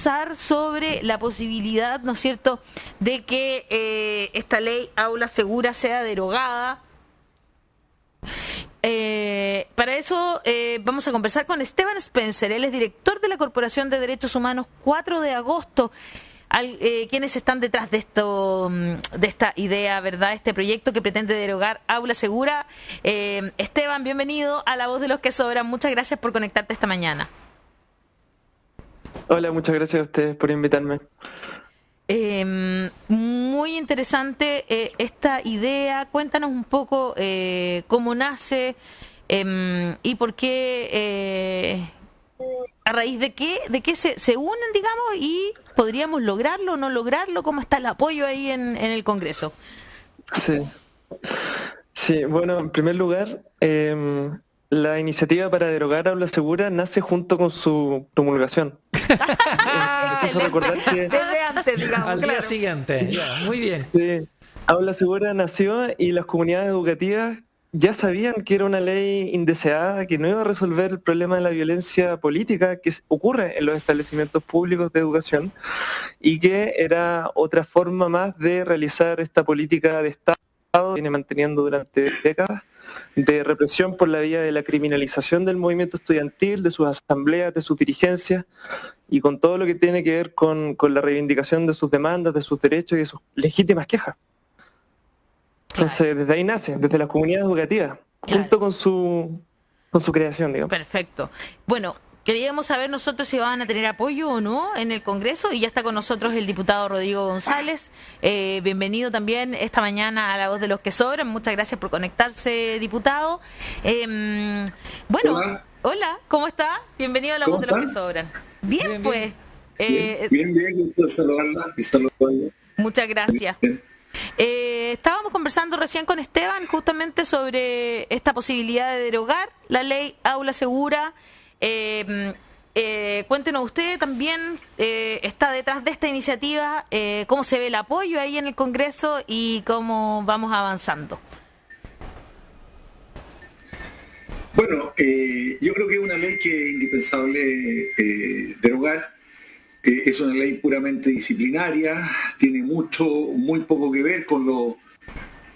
conversar sobre la posibilidad, ¿no es cierto?, de que esta ley Aula Segura sea derogada. Para eso vamos a conversar con Esteban Spencer. Él es director de la Corporación de Derechos Humanos 4 de agosto. Quienes están detrás de esto, de esta idea, ¿verdad? Este proyecto que pretende derogar Aula Segura. Esteban, bienvenido a La Voz de los que Sobran. Muchas gracias por conectarte esta mañana. Hola, muchas gracias a ustedes por invitarme. Muy interesante esta idea. Cuéntanos un poco cómo nace y por qué, a raíz de qué se unen, digamos, y podríamos lograrlo o no lograrlo. ¿Cómo está el apoyo ahí en el Congreso? Sí, bueno, en primer lugar, la iniciativa para derogar Aula Segura nace junto con su promulgación. Preciso recordar que desde antes, digamos, al día siguiente. Ya, muy bien. Sí, Aula Segura nació y las comunidades educativas ya sabían que era una ley indeseada, que no iba a resolver el problema de la violencia política que ocurre en los establecimientos públicos de educación y que era otra forma más de realizar esta política de Estado que viene manteniendo durante décadas de represión por la vía de la criminalización del movimiento estudiantil, de sus asambleas, de sus dirigencias y con todo lo que tiene que ver con la reivindicación de sus demandas, de sus derechos y de sus legítimas quejas. Entonces, desde ahí nace, desde las comunidades educativas, junto con su creación, digamos. Perfecto. Bueno, queríamos saber nosotros si van a tener apoyo o no en el Congreso, y ya está con nosotros el diputado Rodrigo González. Bienvenido también esta mañana a La Voz de los que Sobran. Muchas gracias por conectarse, diputado. Hola, ¿cómo está? Bienvenido a La Voz de los que Sobran. Bien, pues. Bien, gusto saludarla y saludarla. Muchas gracias. Estábamos conversando recién con Esteban justamente sobre esta posibilidad de derogar la ley Aula Segura. Cuéntenos usted también, está detrás de esta iniciativa, cómo se ve el apoyo ahí en el Congreso y cómo vamos avanzando. Bueno, yo creo que es una ley que es indispensable derogar. Es una ley puramente disciplinaria, tiene muy poco que ver con lo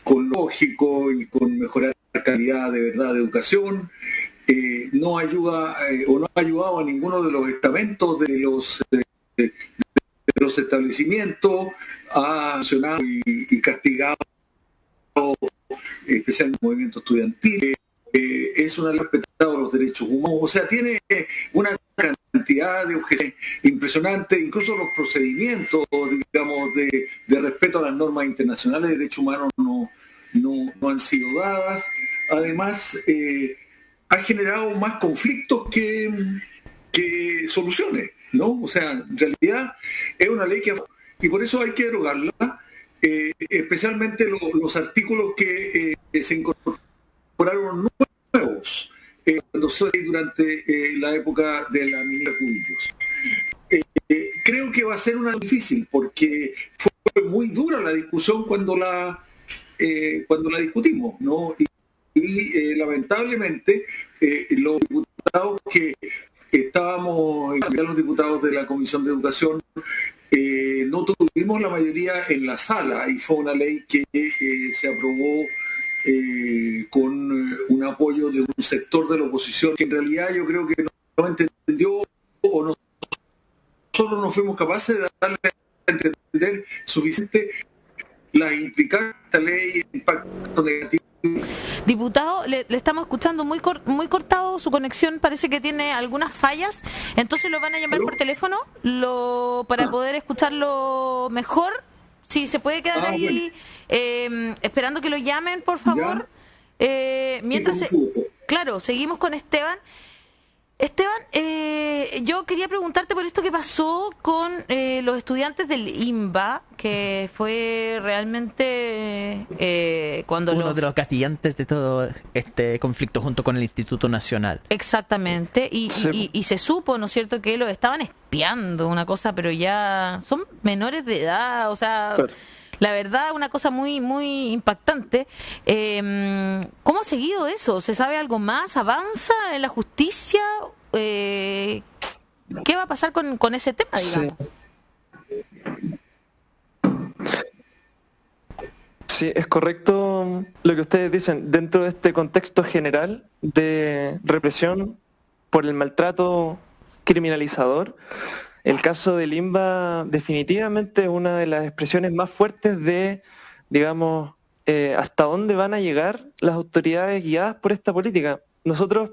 lógico y con mejorar la calidad de verdad de educación. No ayuda o no ha ayudado a ninguno de los estamentos de los establecimientos, ha sancionado y castigado especialmente el movimiento estudiantil. Es una ley respetado los derechos humanos, o sea, tiene una cantidad de objeciones impresionantes, incluso los procedimientos, digamos, de respeto a las normas internacionales de derechos humanos no han sido dadas. Además, ha generado más conflictos que soluciones, ¿no? O sea, en realidad es una ley y por eso hay que derogarla, especialmente los artículos que se incorporaron nuevos durante la época de la ministra Cubillos. Creo que va a ser una difícil porque fue muy dura la discusión cuando la discutimos, ¿no? Y lamentablemente los diputados que estábamos, los diputados de la Comisión de Educación, no tuvimos la mayoría en la sala y fue una ley que se aprobó con un apoyo de un sector de la oposición que en realidad yo creo que no entendió o nosotros no fuimos capaces de darle a entender suficiente la implicancia de esta ley, el impacto negativo. Diputado, le estamos escuchando muy cortado, su conexión parece que tiene algunas fallas, entonces lo van a llamar por teléfono para poder escucharlo mejor. Si se puede quedar ahí esperando que lo llamen, por favor. Mientras, claro, seguimos con Esteban. Esteban, yo quería preguntarte por esto que pasó con los estudiantes del IMBA, que fue realmente cuando uno de los gatillantes de todo este conflicto junto con el Instituto Nacional. Exactamente, y se supo, ¿no es cierto?, que los estaban espiando, una cosa, pero ya son menores de edad, o sea... Claro. La verdad, una cosa muy muy impactante. ¿Cómo ha seguido eso? ¿Se sabe algo más? ¿Avanza en la justicia? ¿Qué va a pasar con ese tema, digamos? Sí, es correcto lo que ustedes dicen. Dentro de este contexto general de represión por el maltrato criminalizador, el caso de Limba definitivamente es una de las expresiones más fuertes de, digamos, hasta dónde van a llegar las autoridades guiadas por esta política. Nosotros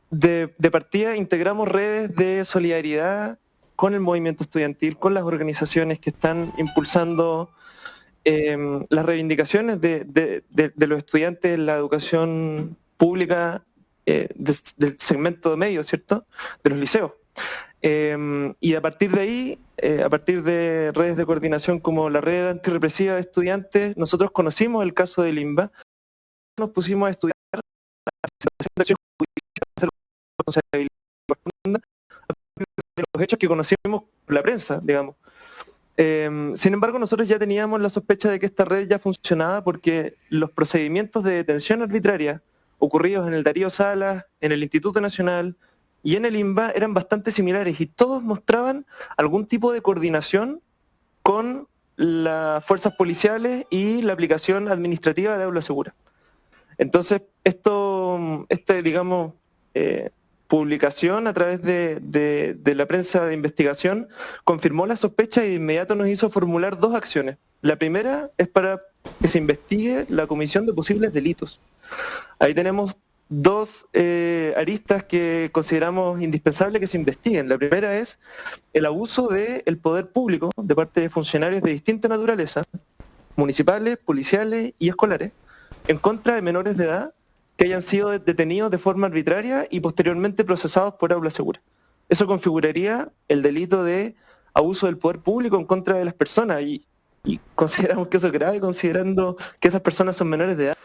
de partida integramos redes de solidaridad con el movimiento estudiantil, con las organizaciones que están impulsando las reivindicaciones de los estudiantes en la educación pública del segmento medio, ¿cierto?, de los liceos. Y a partir de ahí, a partir de redes de coordinación como la red antirrepresiva de estudiantes, nosotros conocimos el caso de Limba, nos pusimos a estudiar la situación judicial, responsabilidad de los hechos que conocimos por la prensa, digamos. Sin embargo, nosotros ya teníamos la sospecha de que esta red ya funcionaba porque los procedimientos de detención arbitraria ocurridos en el Darío Salas, en el Instituto Nacional y en el INBA eran bastante similares y todos mostraban algún tipo de coordinación con las fuerzas policiales y la aplicación administrativa de aula segura. Entonces, digamos, publicación a través de la prensa de investigación confirmó la sospecha y de inmediato nos hizo formular dos acciones. La primera es para que se investigue la comisión de posibles delitos. Ahí tenemos dos aristas que consideramos indispensable que se investiguen. La primera es el abuso del poder público de parte de funcionarios de distinta naturaleza, municipales, policiales y escolares, en contra de menores de edad que hayan sido detenidos de forma arbitraria y posteriormente procesados por aula segura. Eso configuraría el delito de abuso del poder público en contra de las personas y consideramos que eso es grave considerando que esas personas son menores de edad.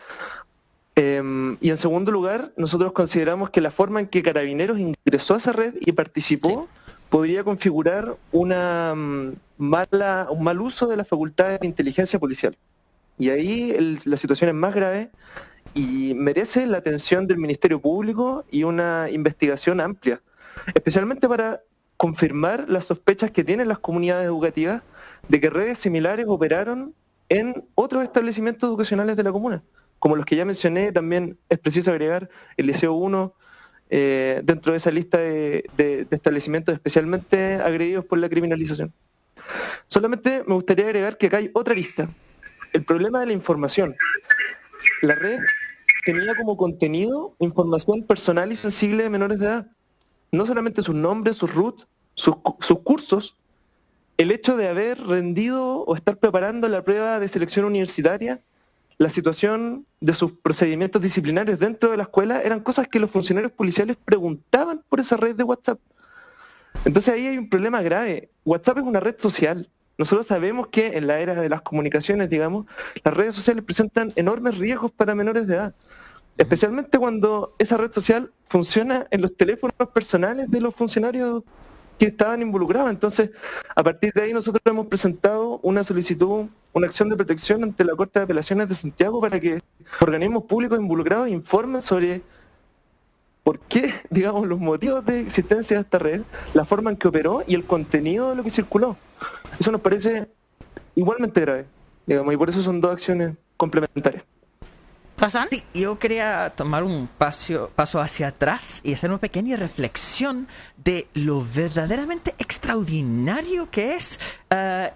Y en segundo lugar, nosotros consideramos que la forma en que Carabineros ingresó a esa red y participó podría configurar un mal uso de las facultades de inteligencia policial. Y ahí la situación es más grave y merece la atención del Ministerio Público y una investigación amplia, especialmente para confirmar las sospechas que tienen las comunidades educativas de que redes similares operaron en otros establecimientos educacionales de la comuna, como los que ya mencioné. También es preciso agregar el Liceo 1 dentro de esa lista de establecimientos especialmente agredidos por la criminalización. Solamente me gustaría agregar que acá hay otra lista, el problema de la información. La red tenía como contenido información personal y sensible de menores de edad. No solamente sus nombres, sus RUT, sus cursos, el hecho de haber rendido o estar preparando la prueba de selección universitaria, la situación de sus procedimientos disciplinarios dentro de la escuela, eran cosas que los funcionarios policiales preguntaban por esa red de WhatsApp. Entonces ahí hay un problema grave. WhatsApp es una red social. Nosotros sabemos que en la era de las comunicaciones, digamos, las redes sociales presentan enormes riesgos para menores de edad, especialmente cuando esa red social funciona en los teléfonos personales de los funcionarios que estaban involucrados. Entonces, a partir de ahí nosotros hemos presentado una solicitud, una acción de protección ante la Corte de Apelaciones de Santiago para que organismos públicos involucrados informen sobre por qué, digamos, los motivos de existencia de esta red, la forma en que operó y el contenido de lo que circuló. Eso nos parece igualmente grave, digamos, y por eso son dos acciones complementarias. ¿Pasan? Sí, yo quería tomar un paso hacia atrás y hacer una pequeña reflexión de lo verdaderamente extraordinario que es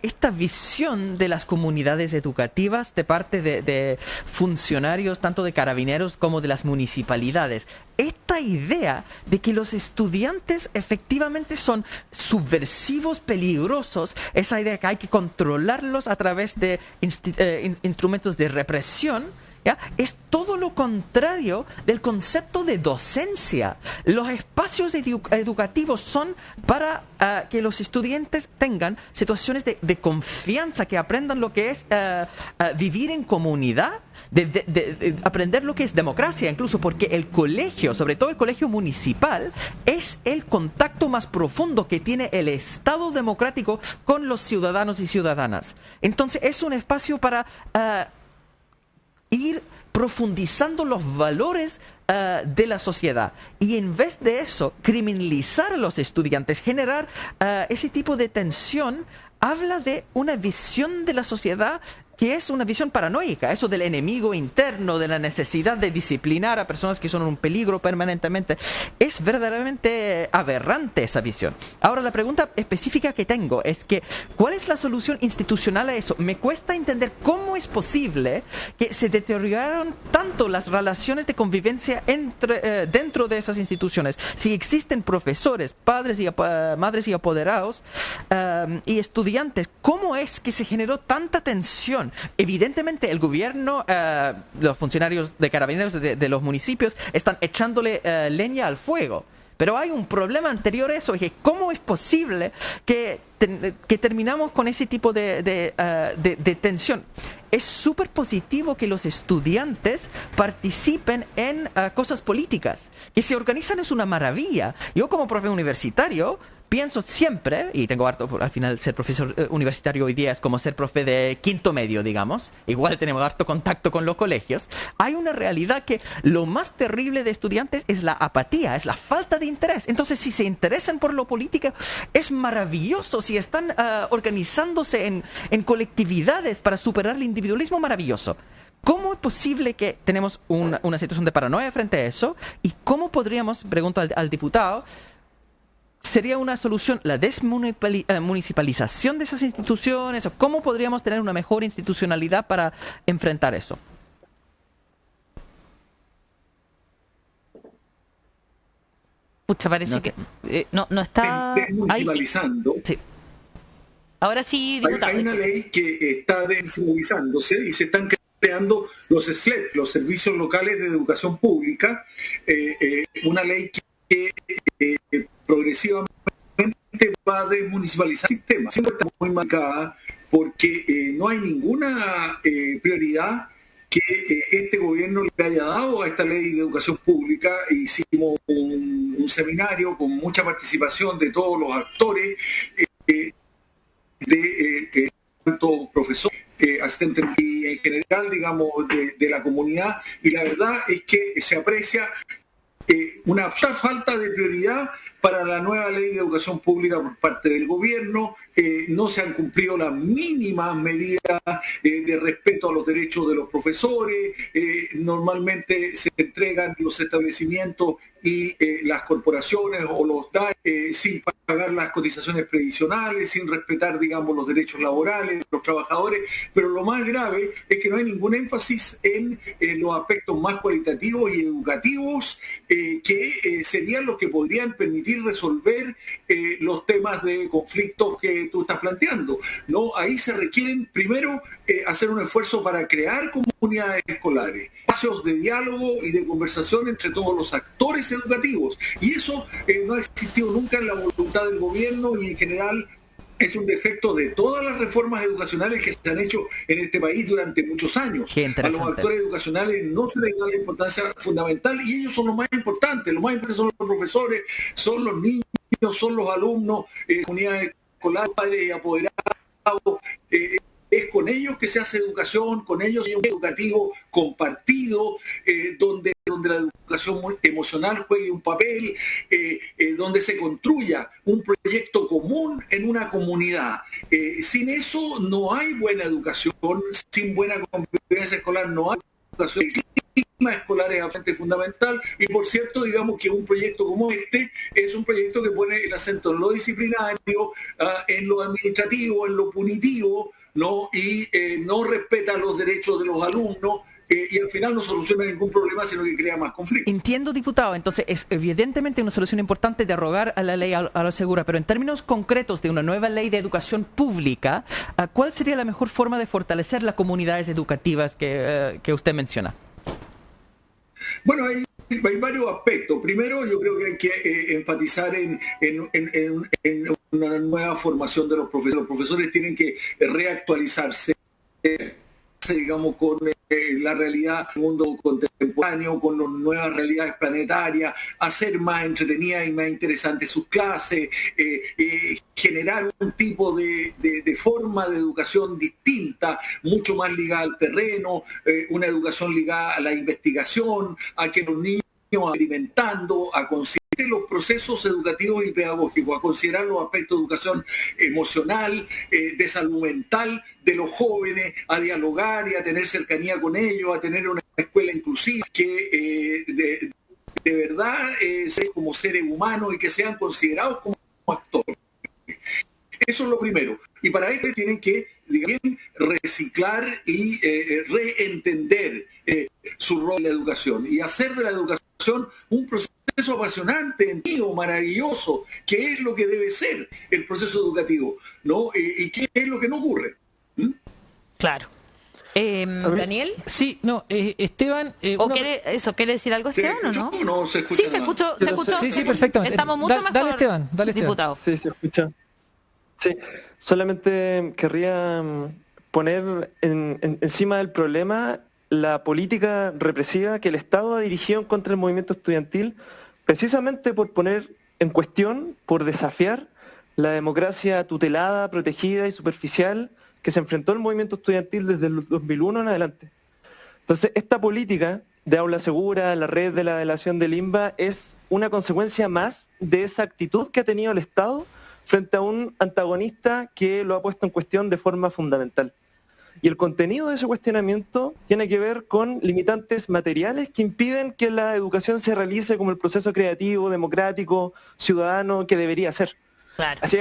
esta visión de las comunidades educativas de parte de funcionarios tanto de Carabineros como de las municipalidades. Esta idea de que los estudiantes efectivamente son subversivos, peligrosos, esa idea que hay que controlarlos a través de instrumentos de represión, ¿ya? Es todo lo contrario del concepto de docencia. Los espacios educativos son para que los estudiantes tengan situaciones de confianza, que aprendan lo que es vivir en comunidad, de aprender lo que es democracia, incluso porque el colegio, sobre todo el colegio municipal, es el contacto más profundo que tiene el Estado democrático con los ciudadanos y ciudadanas. Entonces es un espacio para ir profundizando los valores de la sociedad. Y en vez de eso, criminalizar a los estudiantes, generar ese tipo de tensión, habla de una visión de la sociedad que es una visión paranoica, eso del enemigo interno, de la necesidad de disciplinar a personas que son un peligro permanentemente. Es verdaderamente aberrante esa visión. Ahora, la pregunta específica que tengo es que, ¿cuál es la solución institucional a eso? Me cuesta entender cómo es posible que se deterioraron tanto las relaciones de convivencia dentro de esas instituciones. Si existen profesores, padres y madres y apoderados y estudiantes, ¿cómo es que se generó tanta tensión? Evidentemente el gobierno, los funcionarios de carabineros de los municipios están echándole leña al fuego. Pero hay un problema anterior a eso, es que ¿cómo es posible que terminamos con ese tipo de tensión? Es súper positivo que los estudiantes participen en cosas políticas. Que se organizan es una maravilla. Yo como profe universitario pienso siempre, y tengo harto, al final ser profesor universitario hoy día es como ser profe de quinto medio, digamos, igual tenemos harto contacto con los colegios, hay una realidad que lo más terrible de estudiantes es la apatía, es la falta de interés. Entonces, si se interesan por lo político, es maravilloso. Si están organizándose en colectividades para superar el individualismo, maravilloso. ¿Cómo es posible que tenemos una situación de paranoia frente a eso? ¿Y cómo podríamos, pregunto al diputado, sería una solución la desmunicipalización de esas instituciones? ¿O cómo podríamos tener una mejor institucionalidad para enfrentar eso? Pucha, parece que no está desmunicipalizando. Ahí sí. Ahora sí, diputado. Hay una ley que está desmunicipalizándose y se están creando los SLEP, los Servicios Locales de Educación Pública, una ley que progresivamente va a desmunicipalizar el sistema. Siempre está muy marcada porque no hay ninguna prioridad que este gobierno le haya dado a esta ley de educación pública. Hicimos un seminario con mucha participación de todos los actores, de tanto profesores, asistentes y en general, digamos, de la comunidad, y la verdad es que se aprecia una falta de prioridad para la nueva ley de educación pública por parte del gobierno. No se han cumplido las mínimas medidas de respeto a los derechos de los profesores. Normalmente se entregan los establecimientos y las corporaciones o los DAE sin pagar las cotizaciones previsionales, sin respetar, digamos, los derechos laborales de los trabajadores. Pero lo más grave es que no hay ningún énfasis en los aspectos más cualitativos y educativos que serían los que podrían permitir resolver los temas de conflictos que tú estás planteando, ¿no? Ahí se requieren, primero, hacer un esfuerzo para crear comunidades escolares, espacios de diálogo y de conversación entre todos los actores educativos. Y eso no ha existido nunca en la voluntad del gobierno, y en general es un defecto de todas las reformas educacionales que se han hecho en este país durante muchos años. A los actores educacionales no se les da la importancia fundamental, y ellos son los más importantes. Los más importantes son los profesores, son los niños, son los alumnos, comunidades escolares, padres y apoderados. Es con ellos que se hace educación, con ellos es un educativo compartido, donde la educación emocional juegue un papel, donde se construya un proyecto común en una comunidad. Sin eso no hay buena educación, sin buena convivencia escolar no hay educación. El clima escolar es absolutamente fundamental, y por cierto, digamos que un proyecto como este es un proyecto que pone el acento en lo disciplinario, en lo administrativo, en lo punitivo, ¿no? Y no respeta los derechos de los alumnos, y al final no soluciona ningún problema, sino que crea más conflictos. Entiendo, diputado. Entonces, es evidentemente una solución importante derogar a la ley a lo segura, pero en términos concretos de una nueva ley de educación pública, ¿cuál sería la mejor forma de fortalecer las comunidades educativas que usted menciona? Bueno, hay varios aspectos. Primero, yo creo que hay que enfatizar en una nueva formación de los profesores. Los profesores tienen que reactualizarse, digamos, con la realidad del mundo contemporáneo, con las nuevas realidades planetarias, hacer más entretenidas y más interesantes sus clases, generar un tipo de forma de educación distinta, mucho más ligada al terreno, una educación ligada a la investigación, a que los niños experimentando, a considerar los procesos educativos y pedagógicos, a considerar los aspectos de educación emocional, de salud mental de los jóvenes, a dialogar y a tener cercanía con ellos, a tener una escuela inclusiva que de verdad sean como seres humanos y que sean considerados como actores. Eso es lo primero. Y para esto tienen que, digamos, reciclar y reentender su rol en la educación y hacer de la educación un proceso apasionante, maravilloso, que es lo que debe ser el proceso educativo, ¿no? Y qué es lo que no ocurre. Claro. Daniel. Sí, no, Esteban... ¿Quiere decir algo, Esteban, o no? No se escucha. Sí, se escuchó. Sí, perfectamente. Estamos mucho mejor, dale, Esteban, diputado. Sí, se escucha. Sí, solamente querría poner encima del problema la política represiva que el Estado ha dirigido en contra del movimiento estudiantil, precisamente por poner en cuestión, por desafiar la democracia tutelada, protegida y superficial que se enfrentó el movimiento estudiantil desde el 2001 en adelante. Entonces, esta política de aula segura, la red de la delación del INBA, es una consecuencia más de esa actitud que ha tenido el Estado frente a un antagonista que lo ha puesto en cuestión de forma fundamental. Y el contenido de ese cuestionamiento tiene que ver con limitantes materiales que impiden que la educación se realice como el proceso creativo, democrático, ciudadano que debería ser. Claro. Así,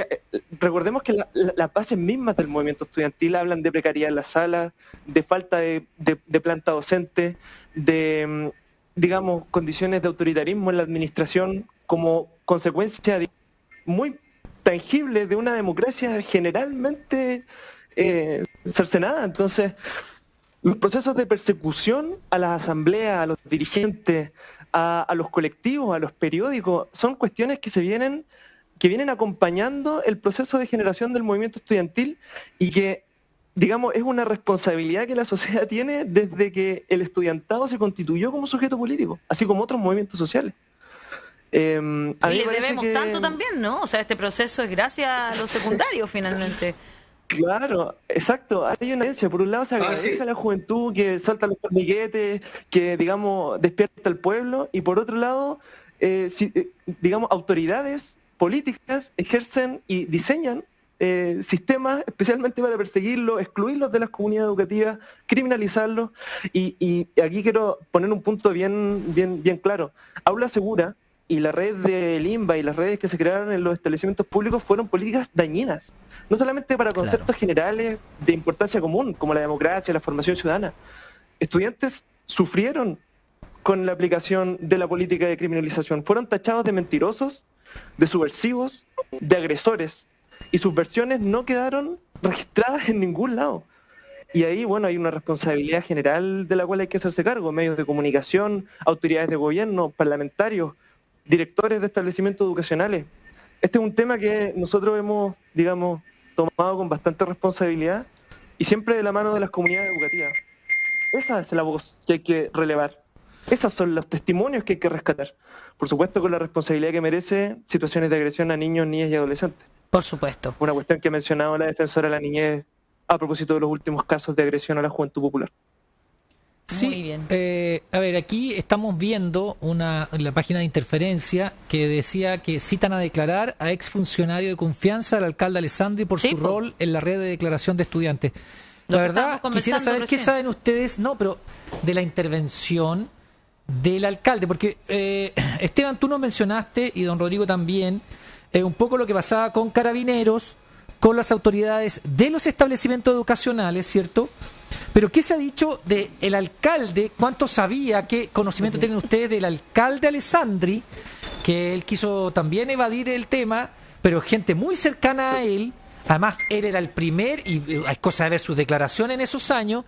recordemos que las bases mismas del movimiento estudiantil hablan de precariedad en las salas, de falta de planta docente, de, digamos, condiciones de autoritarismo en la administración como consecuencia muy tangible de una democracia generalmente cercenada. Entonces, los procesos de persecución a las asambleas, a los dirigentes, a los colectivos, a los periódicos, son cuestiones que vienen acompañando el proceso de generación del movimiento estudiantil y que, digamos, es una responsabilidad que la sociedad tiene desde que el estudiantado se constituyó como sujeto político, así como otros movimientos sociales. Y le debemos tanto también, ¿no? O sea, este proceso es gracias a los secundarios, finalmente. Claro, exacto. Hay una evidencia. Por un lado se agradece a la juventud que salta los torniquetes, que, digamos, despierta al pueblo, y por otro lado, digamos, autoridades políticas ejercen y diseñan sistemas especialmente para perseguirlos, excluirlos de las comunidades educativas, criminalizarlos. Y aquí quiero poner un punto bien claro. Aula Segura y la red del INBA y las redes que se crearon en los establecimientos públicos fueron políticas dañinas, no solamente para conceptos generales de importancia común, como la democracia, la formación ciudadana. Estudiantes sufrieron con la aplicación de la política de criminalización, fueron tachados de mentirosos, de subversivos, de agresores, y sus versiones no quedaron registradas en ningún lado. Y ahí, bueno, hay una responsabilidad general de la cual hay que hacerse cargo: medios de comunicación, autoridades de gobierno, parlamentarios, directores de establecimientos educacionales. Este es un tema que nosotros hemos, digamos, tomado con bastante responsabilidad y siempre de la mano de las comunidades educativas. Esa es la voz que hay que relevar. Esos son los testimonios que hay que rescatar. Por supuesto, con la responsabilidad que merece situaciones de agresión a niños, niñas y adolescentes. Por supuesto. Una cuestión que ha mencionado la defensora de la niñez a propósito de los últimos casos de agresión a la juventud popular. Sí, muy bien. A ver, aquí estamos viendo en la página de Interferencia que decía que citan a declarar a exfuncionario de confianza al alcalde Alessandri por su rol en la red de declaración de estudiantes. La verdad, quisiera saber qué saben ustedes, pero de la intervención del alcalde, porque Esteban, tú nos mencionaste, y don Rodrigo también, un poco lo que pasaba con Carabineros, con las autoridades de los establecimientos educacionales, ¿cierto? Pero ¿qué se ha dicho del alcalde? ¿Cuánto sabía? ¿Qué conocimiento tienen ustedes del alcalde Alessandri? Que él quiso también evadir el tema, pero gente muy cercana a él. Además, él era el primer, y hay cosa de ver sus declaraciones en esos años,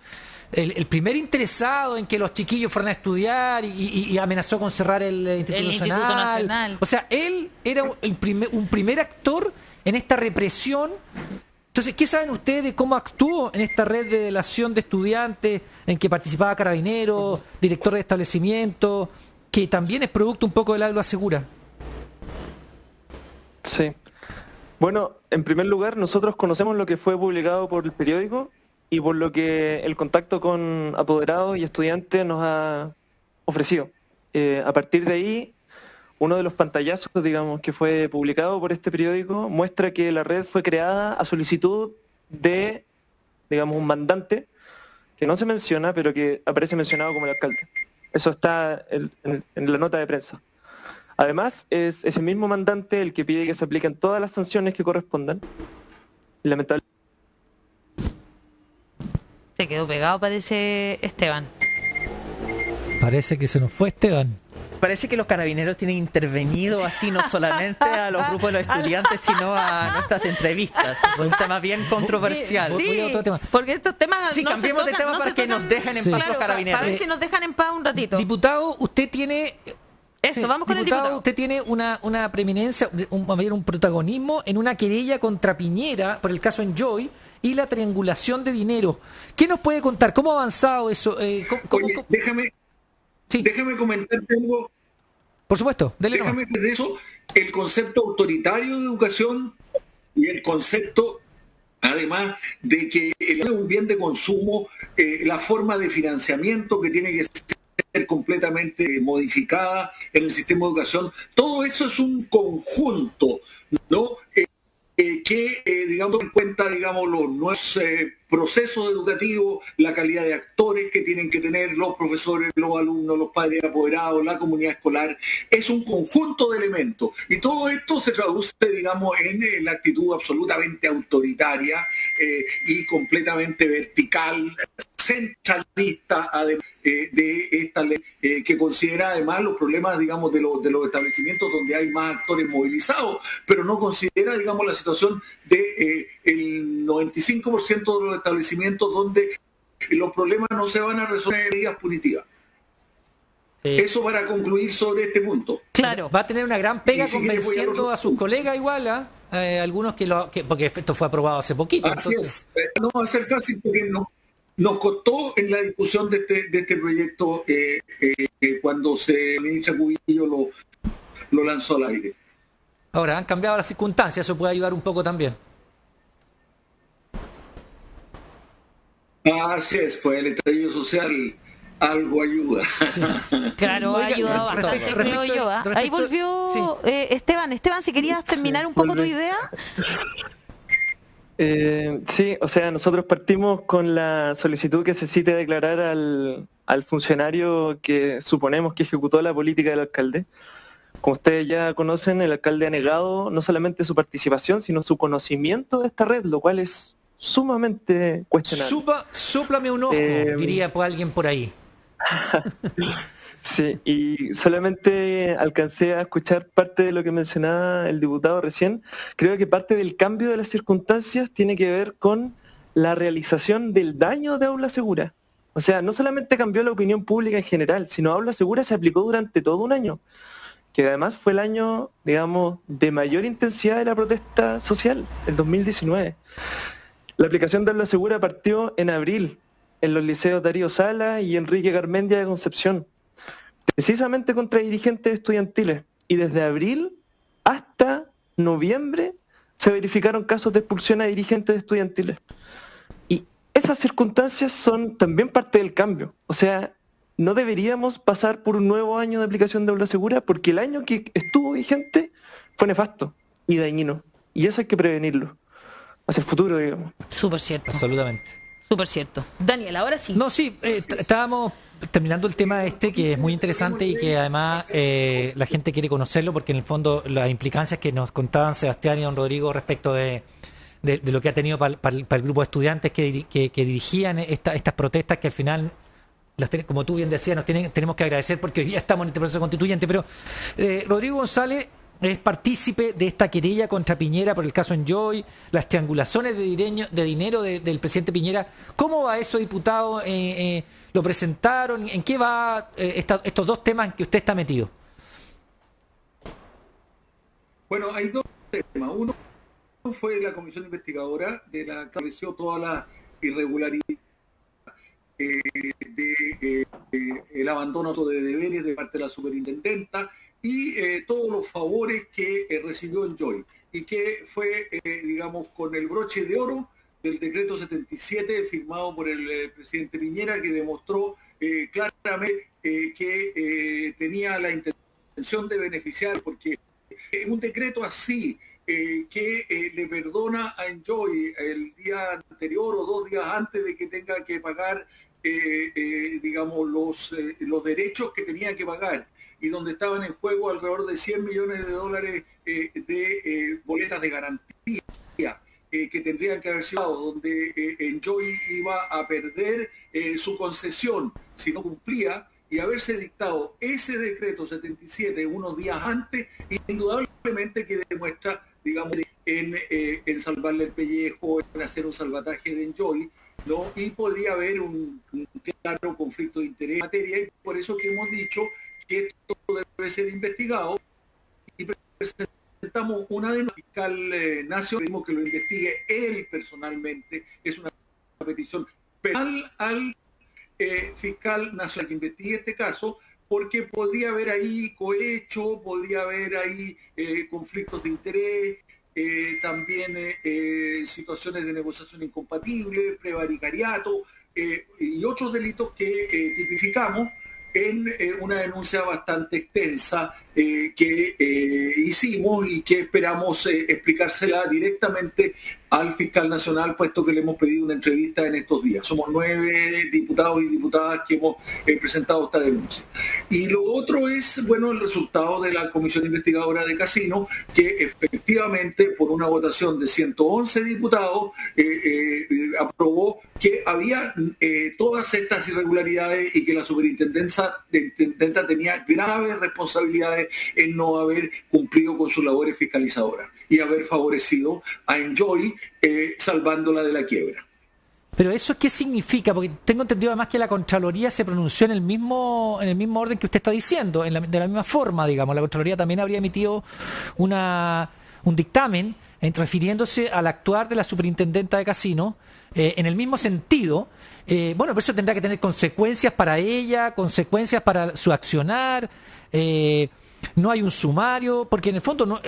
el primer interesado en que los chiquillos fueran a estudiar y amenazó con cerrar el Instituto Nacional. O sea, él era un primer actor en esta represión. Entonces, ¿qué saben ustedes de cómo actuó en esta red de delación de estudiantes en que participaba Carabineros, director de establecimiento, que también es producto un poco del aula segura? Sí. Bueno, en primer lugar, nosotros conocemos lo que fue publicado por el periódico y por lo que el contacto con apoderados y estudiantes nos ha ofrecido. a partir de ahí, uno de los pantallazos, digamos, que fue publicado por este periódico muestra que la red fue creada a solicitud de, digamos, un mandante que no se menciona, pero que aparece mencionado como el alcalde. Eso está en la nota de prensa. Además, es ese mismo mandante el que pide que se apliquen todas las sanciones que correspondan. Lamentablemente. Se quedó pegado, parece, Esteban. Parece que se nos fue Esteban. Parece que los carabineros tienen intervenido así no solamente a los grupos de los estudiantes, sino a nuestras entrevistas. Es un tema bien controversial. Sí, Voy a otro tema. porque estos temas Sí, no cambiemos se de tocan, tema no para se que tocan. nos dejen en paz los carabineros. A ver si nos dejan en paz un ratito. Diputado, usted tiene... Eso, vamos con el diputado. Usted tiene una preeminencia, un protagonismo en una querella contra Piñera por el caso Enjoy y la triangulación de dinero. ¿Qué nos puede contar? ¿Cómo ha avanzado eso? Oye, déjame comentarte algo. Por supuesto, dele nomás. Déjame de eso, el concepto autoritario de educación y el concepto, además, de que es un bien de consumo, la forma de financiamiento que tiene que ser completamente modificada en el sistema de educación, todo eso es un conjunto, ¿no? Que, digamos, en cuenta, digamos, los nuevos procesos educativos, la calidad de actores que tienen que tener los profesores, los alumnos, los padres apoderados, la comunidad escolar, es un conjunto de elementos. Y todo esto se traduce, digamos, en la actitud absolutamente autoritaria y completamente vertical, centralista de esta ley, que considera además los problemas, digamos, de los establecimientos donde hay más actores movilizados, pero no considera, digamos, la situación de el 95% de los establecimientos donde los problemas no se van a resolver en medidas punitivas. Eso para concluir sobre este punto. Claro. Va a tener una gran pega Si convenciendo a sus colegas igual, algunos porque esto fue aprobado hace poquito. Así entonces... es. No va a ser fácil porque nos costó en la discusión de este proyecto cuando el ministro Cubillo lo lanzó al aire. Ahora, han cambiado las circunstancias, eso puede ayudar un poco también. Así es, pues el estallido social algo ayuda. Sí. Claro, ha ayudado bastante, creo yo. Ahí volvió Esteban. Esteban, si querías terminar un poco tu idea. Sí, o sea, nosotros partimos con la solicitud que se cite declarar al funcionario que suponemos que ejecutó la política del alcalde. Como ustedes ya conocen, el alcalde ha negado no solamente su participación, sino su conocimiento de esta red, lo cual es sumamente cuestionable. Súplame un ojo, diría alguien por ahí. Sí, y solamente alcancé a escuchar parte de lo que mencionaba el diputado recién. Creo que parte del cambio de las circunstancias tiene que ver con la realización del daño de Aula Segura. O sea, no solamente cambió la opinión pública en general, sino Aula Segura se aplicó durante todo un año, que además fue el año, digamos, de mayor intensidad de la protesta social, el 2019. La aplicación de Aula Segura partió en abril, en los liceos Darío Sala y Enrique Garmendia de Concepción, precisamente contra dirigentes estudiantiles. Y desde abril hasta noviembre se verificaron casos de expulsión a dirigentes estudiantiles. Y esas circunstancias son también parte del cambio. O sea, no deberíamos pasar por un nuevo año de aplicación de Aula Segura porque el año que estuvo vigente fue nefasto y dañino. Y eso hay que prevenirlo hacia el futuro, digamos. Súper cierto. Absolutamente. Súper cierto. Daniel, ahora sí. No, sí, estábamos terminando el tema que es muy interesante y que además la gente quiere conocerlo porque en el fondo las implicancias que nos contaban Sebastián y don Rodrigo respecto de lo que ha tenido para el grupo de estudiantes que dirigían estas protestas que al final, como tú bien decías, tenemos que agradecer porque hoy día estamos en este proceso constituyente, pero Rodrigo González es partícipe de esta querella contra Piñera por el caso Enjoy, las triangulaciones de dinero del presidente Piñera. ¿Cómo va eso, diputado? ¿Lo presentaron? ¿En qué va estos dos temas en que usted está metido? Bueno, hay dos temas. Uno fue la comisión investigadora de la que estableció toda la irregularidad el abandono de deberes de parte de la superintendenta y todos los favores que recibió Enjoy y que fue, digamos, con el broche de oro del decreto 77 firmado por el presidente Piñera, que demostró que tenía la intención de beneficiar, porque un decreto así que le perdona a Enjoy el día anterior o 2 días antes de que tenga que pagar digamos los derechos que tenía que pagar, y donde estaban en juego alrededor de $100 millones de boletas de garantía que tendrían que haber sido, donde Enjoy iba a perder su concesión si no cumplía, y haberse dictado ese decreto 77 unos días antes, indudablemente que demuestra, digamos, en salvarle el pellejo, en hacer un salvataje de Enjoy, ¿no? Y podría haber un claro conflicto de interés en materia, y por eso que hemos dicho que esto debe ser investigado, y presentamos una denuncia al fiscal nacional que lo investigue él personalmente. Es una petición penal al fiscal nacional que investigue este caso, porque podría haber ahí cohecho, podría haber ahí conflictos de interés, también situaciones de negociación incompatible, prevaricariato y otros delitos que tipificamos en una denuncia bastante extensa que hicimos y que esperamos explicársela directamente al fiscal nacional, puesto que le hemos pedido una entrevista en estos días. Somos 9 diputados y diputadas que hemos presentado esta denuncia. Y lo otro es, bueno, el resultado de la Comisión Investigadora de Casino, que efectivamente por una votación de 111 diputados aprobó que había todas estas irregularidades y que la superintendenta tenía graves responsabilidades en no haber cumplido con sus labores fiscalizadoras y haber favorecido a Enjoy salvándola de la quiebra. Pero eso, ¿qué significa? Porque tengo entendido además que la Contraloría se pronunció en el mismo orden que usted está diciendo, de la misma forma, digamos. La Contraloría también habría emitido un dictamen refiriéndose al actuar de la superintendenta de Casino en el mismo sentido. Bueno, pero eso tendrá que tener consecuencias para ella, consecuencias para su accionar. No hay un sumario, porque en el fondo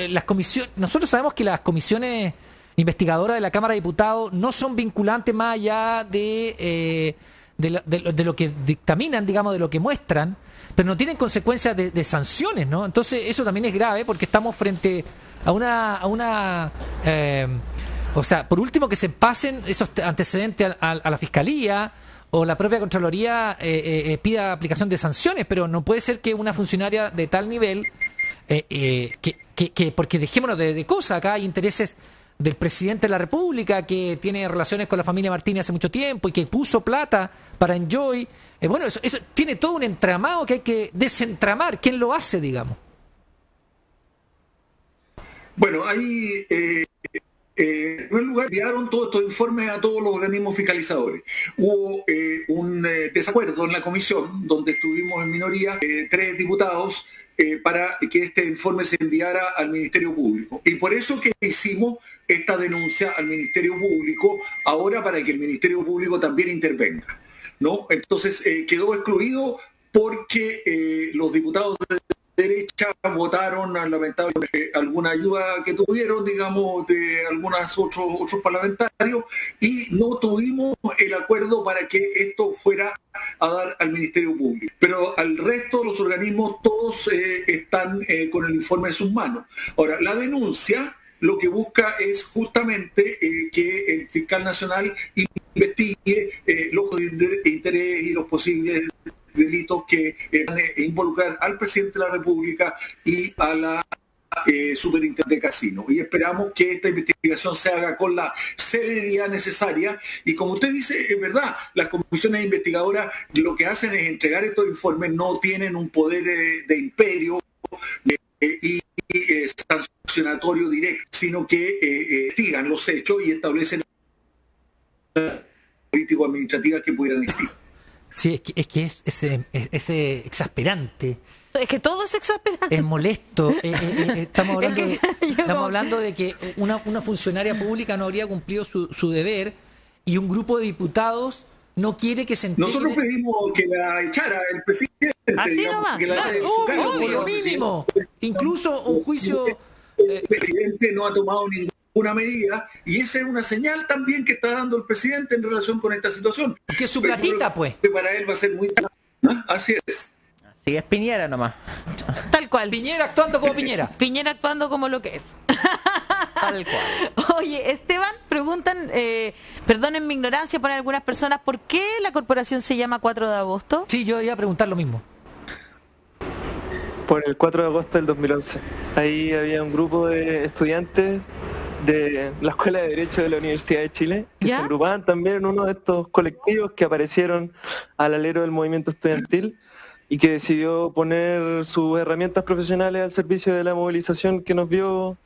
nosotros sabemos que las comisiones investigadoras de la Cámara de Diputados no son vinculantes más allá de lo que dictaminan, digamos, de lo que muestran, pero no tienen consecuencias de sanciones, ¿no? Entonces eso también es grave, porque estamos frente a una o sea, por último, que se pasen esos antecedentes a la Fiscalía, o la propia Contraloría pida aplicación de sanciones, pero no puede ser que una funcionaria de tal nivel, porque dejémonos de cosas, acá hay intereses del presidente de la República, que tiene relaciones con la familia Martínez hace mucho tiempo y que puso plata para Enjoy. Bueno, eso tiene todo un entramado que hay que desentramar. ¿Quién lo hace, digamos? Bueno, ahí en primer lugar, enviaron todos estos informes a todos los organismos fiscalizadores. Hubo un desacuerdo en la comisión, donde estuvimos en minoría 3 diputados, para que este informe se enviara al Ministerio Público. Y por eso que hicimos esta denuncia al Ministerio Público, ahora para que el Ministerio Público también intervenga, ¿no? Entonces quedó excluido porque los diputados de derecha votaron lamentablemente alguna ayuda que tuvieron, digamos, de algunos otros parlamentarios, y no tuvimos el acuerdo para que esto fuera a dar al Ministerio Público. Pero al resto, los organismos todos están con el informe en sus manos. Ahora, la denuncia lo que busca es justamente que el fiscal nacional investigue los de interés y los posibles delitos que van a involucrar al presidente de la República y a la superintendente de Casino. Y esperamos que esta investigación se haga con la celeridad necesaria. Y como usted dice, es verdad, las comisiones investigadoras lo que hacen es entregar estos informes, no tienen un poder de imperio y sancionatorio directo, sino que investigan los hechos y establecen político-administrativas que pudieran existir. Sí, es exasperante. Es que todo es exasperante. Es molesto. Estamos hablando de que una funcionaria pública no habría cumplido su deber, y un grupo de diputados no quiere que se entregue. Nosotros pedimos que la echara el presidente. Así digamos, nomás. Que la Lo mínimo. Incluso un juicio. El presidente no ha tomado ninguna medida, y esa es una señal también que está dando el presidente en relación con esta situación. Que su platita, pues. Que para él va a ser muy ¿Ah? Así es. Sí, es Piñera nomás. Tal cual. Piñera actuando como Piñera. Piñera actuando como lo que es. Tal cual. Oye, Esteban, preguntan, perdonen mi ignorancia para algunas personas, ¿por qué la corporación se llama 4 de agosto? Sí, yo iba a preguntar lo mismo. Por el 4 de agosto del 2011. Ahí había un grupo de estudiantes de la Escuela de Derecho de la Universidad de Chile que ¿Ya? se agrupaban también en uno de estos colectivos que aparecieron al alero del movimiento estudiantil y que decidió poner sus herramientas profesionales al servicio de la movilización que nos vio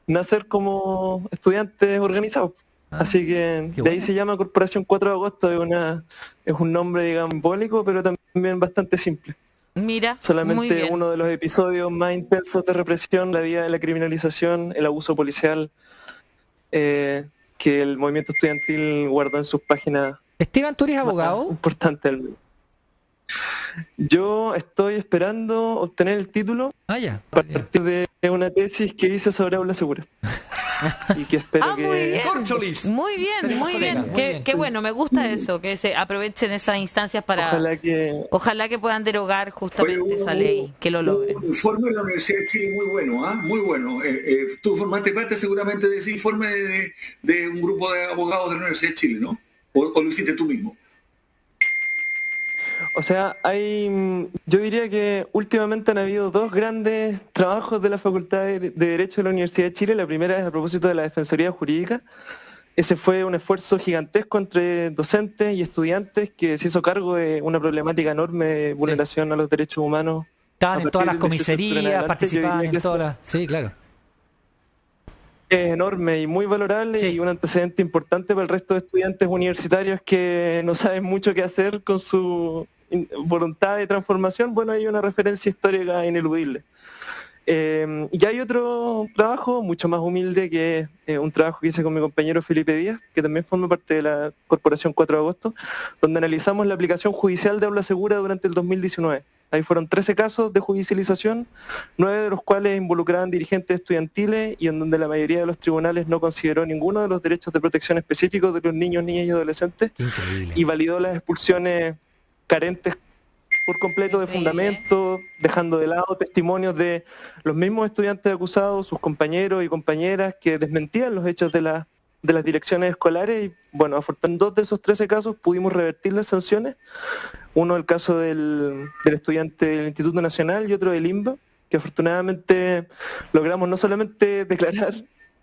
nacer como estudiantes organizados. Así que qué de ahí bueno. se llama Corporación 4 de Agosto, es un nombre, digamos, simbólico, pero también bastante simple. Mira, muy Solamente bien. uno de los episodios más intensos de represión, la vía de la criminalización, el abuso policial, que el movimiento estudiantil guardó en sus páginas Esteban, ¿tú eres más abogado? importantes del mundo. Yo estoy esperando obtener el título Ah, ya. a partir de una tesis que hice sobre aula segura. Y que espero Ah, muy bien. Corcholis. Muy bien, Seremos muy colegas, bien. muy Qué, bien. qué bueno, me gusta eso, que se aprovechen esas instancias para... Ojalá que puedan derogar justamente Oye, esa ley, que lo logren. Un informe de la Universidad de Chile muy bueno, ¿ah? Muy bueno. Tú formaste parte seguramente de ese informe de un grupo de abogados de la Universidad de Chile, ¿no? ¿O lo hiciste tú mismo? O sea, yo diría que últimamente han habido dos grandes trabajos de la Facultad de Derecho de la Universidad de Chile. La primera es a propósito de la Defensoría Jurídica. Ese fue un esfuerzo gigantesco entre docentes y estudiantes que se hizo cargo de una problemática enorme de vulneración a los derechos humanos. Estaban a en todas las partir del 18 de octubre en comisarías, adelante. Yo participaban diría que en eso todas las... Sí, claro. es enorme y muy valorable Sí. y un antecedente importante para el resto de estudiantes universitarios que no saben mucho qué hacer con su voluntad de transformación. Bueno, hay una referencia histórica ineludible. Y hay otro trabajo mucho más humilde que es un trabajo que hice con mi compañero Felipe Díaz, que también forma parte de la Corporación 4 de Agosto, donde analizamos la aplicación judicial de aula segura durante el 2019. Ahí fueron 13 casos de judicialización, 9 de los cuales involucraban dirigentes estudiantiles y en donde la mayoría de los tribunales no consideró ninguno de los derechos de protección específicos de los niños, niñas y adolescentes Qué increíble. y validó las expulsiones carentes por completo de Increíble. fundamento, dejando de lado testimonios de los mismos estudiantes acusados, sus compañeros y compañeras que desmentían los hechos de las direcciones escolares y bueno, afortunadamente en 2 de esos 13 casos pudimos revertir las sanciones, uno el caso del estudiante del Instituto Nacional y otro del INBA, que afortunadamente logramos no solamente declarar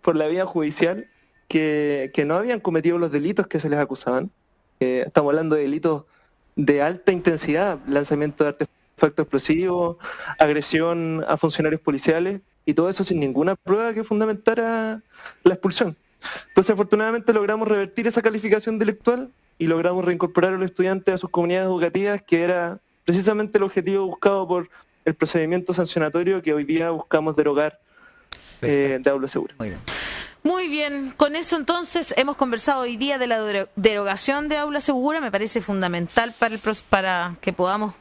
por la vía judicial que no habían cometido los delitos que se les acusaban, estamos hablando de delitos de alta intensidad, lanzamiento de artefactos explosivos, agresión a funcionarios policiales y todo eso sin ninguna prueba que fundamentara la expulsión. Entonces afortunadamente logramos revertir esa calificación delictual y logramos reincorporar a los estudiantes a sus comunidades educativas, que era precisamente el objetivo buscado por el procedimiento sancionatorio que hoy día buscamos derogar de aula segura. Muy bien. Muy bien, con eso entonces hemos conversado hoy día de la derogación de aula segura. Me parece fundamental para que podamos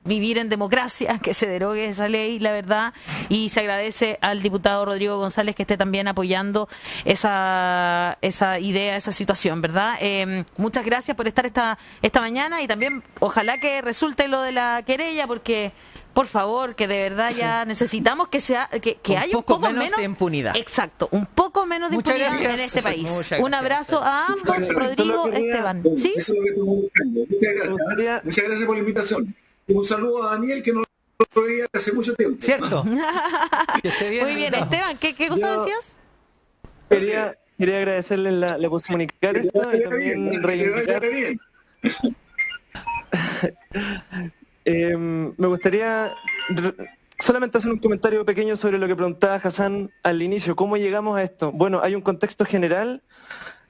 vivir en democracia, que se derogue esa ley, la verdad, y se agradece al diputado Rodrigo González que esté también apoyando esa idea, esa situación, ¿verdad? Muchas gracias por estar esta mañana y también ojalá que resulte lo de la querella, porque por favor, que de verdad ya necesitamos que haya un poco menos de impunidad. Exacto, un poco menos de Muchas impunidad gracias. en este país. Muchas Un gracias. abrazo a ambos, Rodrigo, Esteban. ¿Sí? Eso es lo que estamos buscando. Muchas gracias por la invitación. Un saludo a Daniel, que no lo veía hace mucho tiempo. ¿Cierto? Que esté bien. Muy bien, No. Esteban, ¿qué cosa Yo- decías? Quería agradecerles la posibilidad de comunicar esto y también reivindicar. Bien. Me gustaría solamente hacer un comentario pequeño sobre lo que preguntaba Hassan al inicio. ¿Cómo llegamos a esto? Bueno, hay un contexto general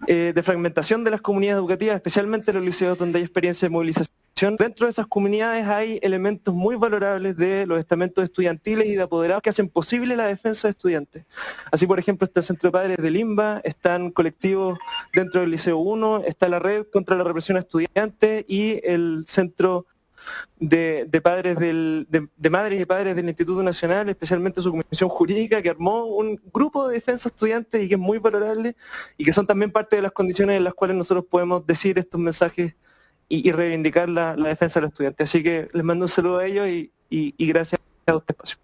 de fragmentación de las comunidades educativas, especialmente en los liceos donde hay experiencia de movilización. Dentro de esas comunidades hay elementos muy valorables de los estamentos estudiantiles y de apoderados que hacen posible la defensa de estudiantes. Así, por ejemplo, está el Centro de Padres del INBA, están colectivos dentro del Liceo 1, está la Red contra la Represión a Estudiantes y el Centro de Madres y Padres del Instituto Nacional, especialmente su Comisión Jurídica, que armó un grupo de defensa de estudiantes y que es muy valorable y que son también parte de las condiciones en las cuales nosotros podemos decir estos mensajes y reivindicar la defensa de los estudiantes. Así que les mando un saludo a ellos y gracias a este espacio.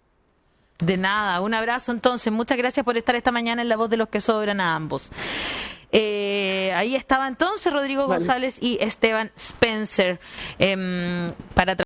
De nada, un abrazo entonces. Muchas gracias por estar esta mañana en La Voz de los que Sobran a ambos. Ahí estaba entonces Rodrigo González y Esteban Spencer para